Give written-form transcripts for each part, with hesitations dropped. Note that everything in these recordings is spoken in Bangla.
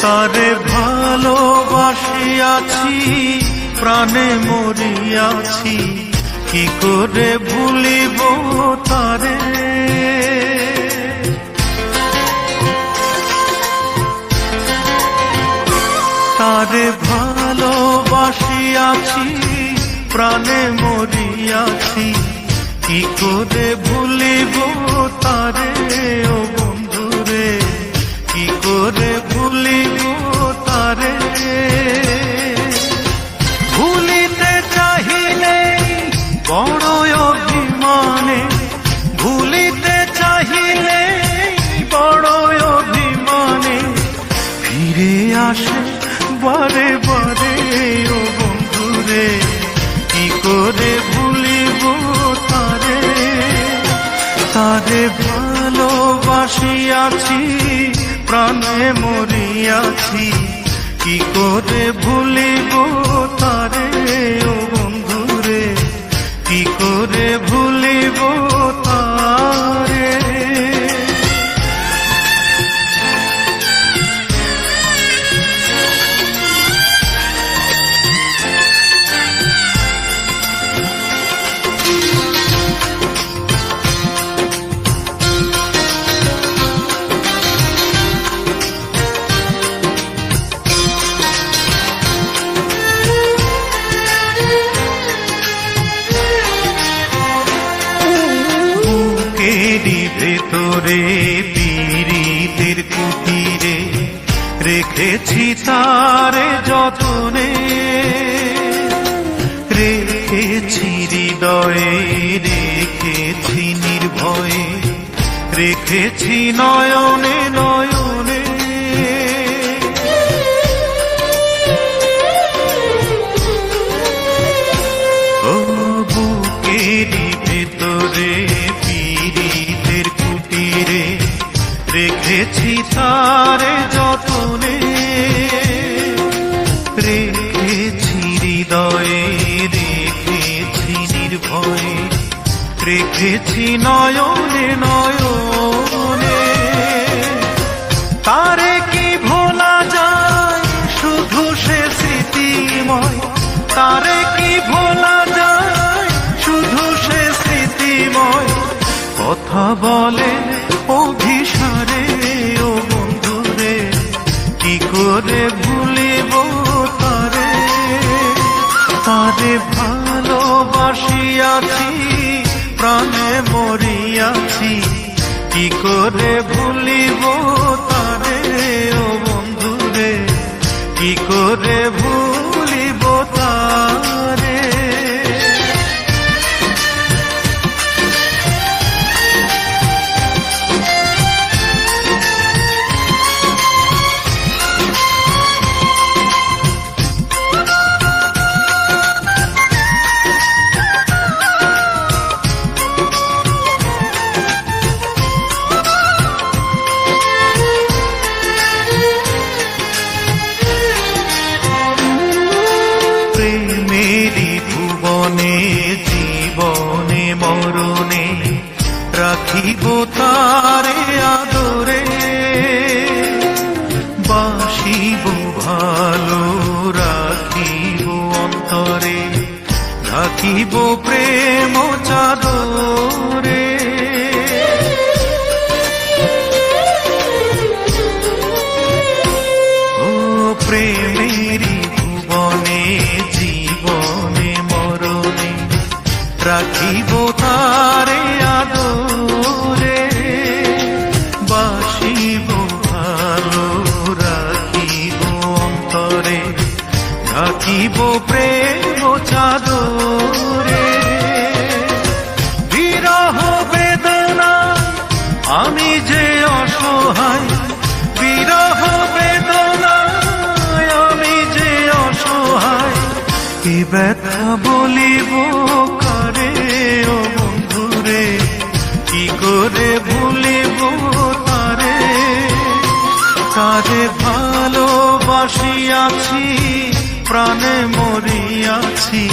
তারে ভালোবাসিয়াছি, প্রাণে মরিয়াছি, কি করে ভুলিব তারে। তারে ভালোবাসিয়াছি, প্রাণে মরিয়াছি, কি করে ভুলিব তারে। ও বন্ধুরে, কি করে ভুলিব তারে। ভুলিতে চাহিলে বড় অভিমানে, ভুলিতে চাহিলে বড় অভিমানে, ফিরে আসে বারে বারে। ও বন্ধুরে, কি করে ভুলিব তারে। তারে ভালোবাসিয়াছি, প্রাণে মরিয়াছি, কি করে ভুলিব তারে। ও বন্ধুরে, কি করে ভুলিব তারে। ভেতরে পীড়িতের কুটিরে রেখেছি তারে যতনে, রেখেছি হৃদয়ে, রেখেছি নির্ভয়ে, রেখেছি নয়নে নয়নে। ও বুকেরই ভেতরে পীড়িতের কুটিরে রেখেছি তারে যতনে, রেখেছি হৃদয়ে, রেখেছি নির্ভয়ে, রেখেছি নয়নে নয়নে। তারে কি ভোলা যায়, শুধু সে স্মৃতিময়। তারে কি ভোলা যায়, শুধু সে স্মৃতিময়। কথা বলে অভিসারে। ও বন্ধুরে, কি করে ভুলিব তারে। তারে ভালোবাসিয়াছি, প্রাণে মরিয়াছি, কি করে ভুলিব তারে। ও বন্ধুরে, কি করে ভুলিব তারে। জীবনে মরণে রাখিব তারে আদরে, বাসিব ভালো রাখিব অন্তরে, রাখিব প্রেম চাদরে। ও প্রেমেরই ভুবনে, জীবনে মরণে রাখিব তারে আদরে, বাসিব ভালো রাখিব অন্তরে, রাখিব প্রেম চাদরে। বিরহ বেদনা আমি যে অসহায়, বিরহ বেদনা আমি যে অসহায়, কি ব্যথা বলিব কারে। ও বন্ধুরে, কি করে ভুলিব তারে। তারে ভালোবাসিয়াছি, প্রাণে মরিয়াছি,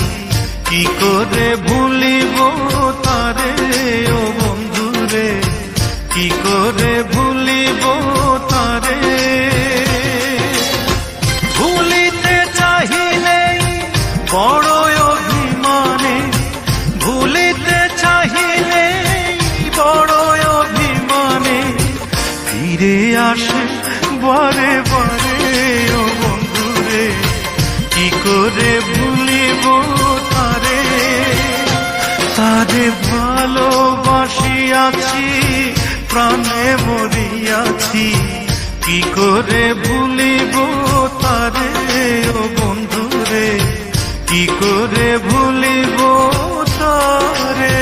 কি করে ভুলিব তারে। ও বন্ধুরে, কি করে ভুলিব তারে। আসে বারে বারে ও বন্ধুরে, কি করে ভুলিব তারে। তারে ভালোবাসিয়াছি, প্রাণে মরিয়াছি, কি করে ভুলিব তারে ও বন্ধুরে, কি করে ভুলিব তারে।